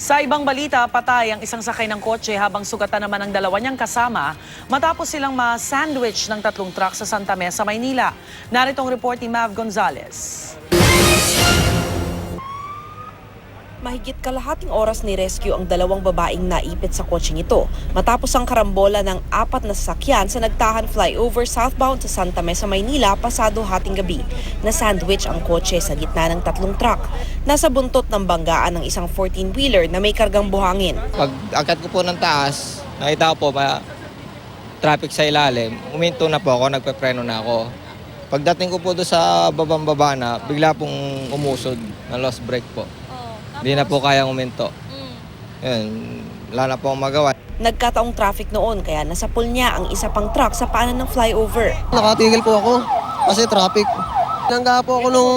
Sa ibang balita, patay ang isang sakay ng kotse habang sugatan naman ang dalawa niyang kasama matapos silang ma-sandwich ng tatlong truck sa Santa Mesa, Maynila. Narito ang report ni Mav Gonzalez. Mahigit kalahating oras ni rescue ang dalawang babaeng naipit sa kotseng ito matapos ang karambola ng apat na sasakyan sa nagtahan flyover southbound sa Santa Mesa, Maynila pasado hating gabi. Na-sandwich ang kotse sa gitna ng tatlong truck. Nasa buntot ng banggaan ng isang 14-wheeler na may kargang buhangin. Pag akyat ko po ng taas, nakita ko po traffic sa ilalim. Uminto na po ako, nagpepreno na ako. Pagdating ko po doon sa babang-baba na, bigla pong umusod na lost brake po. Hindi na po kayang uminto. Yun, wala na po akong magawa. Nagkataong traffic noon kaya nasapul niya ang isa pang truck sa paanan ng flyover. Nakatigil po ako kasi traffic. Nangga po ako nung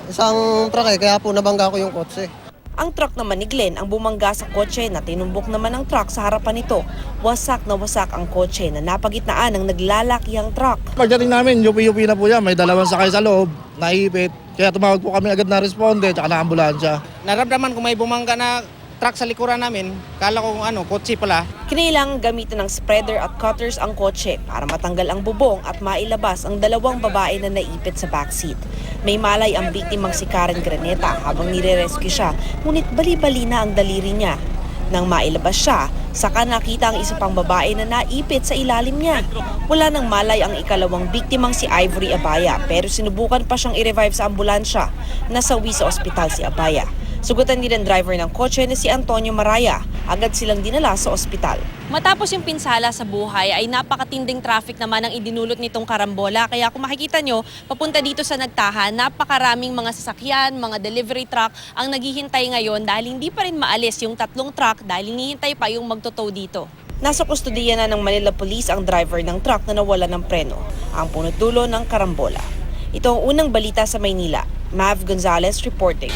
isang truck kaya po nabangga ko yung kotse. Ang truck naman ni Glenn ang bumangga sa kotse na tinumbok naman ng truck sa harapan nito. Wasak na wasak ang kotse na napagitnaan ng naglalakihang truck. Pagdating namin, yupi-yupi na po yan. May dalawang sakay sa loob, naipit. Kaya tumawag po kami agad na responde, tsaka na ambulansya. Naramdaman ko may bumangga na truck sa likuran namin. Kala ko kotse pala. Kinailangang gamitin ng spreader at cutters ang kotse para matanggal ang bubong at mailabas ang dalawang babae na naipit sa backseat. May malay ang biktimang si Karen Graneta habang nire-rescue siya, ngunit bali-bali na ang daliri niya. Nang mailabas siya, saka nakita ang isa pang babae na naipit sa ilalim niya. Wala nang malay ang ikalawang biktimang si Ivory Abaya pero sinubukan pa siyang i-revive sa ambulansya. Nasawi sa ospital si Abaya. Sugutan din ang driver ng kotse na si Antonio Maraya. Agad silang dinala sa ospital. Matapos yung pinsala sa buhay ay napakatinding traffic naman ang idinulot nitong karambola. Kaya kung makikita nyo, papunta dito sa Nagtahan, napakaraming mga sasakyan, mga delivery truck ang naghihintay ngayon dahil hindi pa rin maalis yung tatlong truck dahil hinihintay pa yung magtotow dito. Nasa kustudiya na ng Manila Police ang driver ng truck na nawala ng preno. Ang punot dulo ng karambola. Ito ang unang balita sa Maynila. Mav Gonzalez reporting.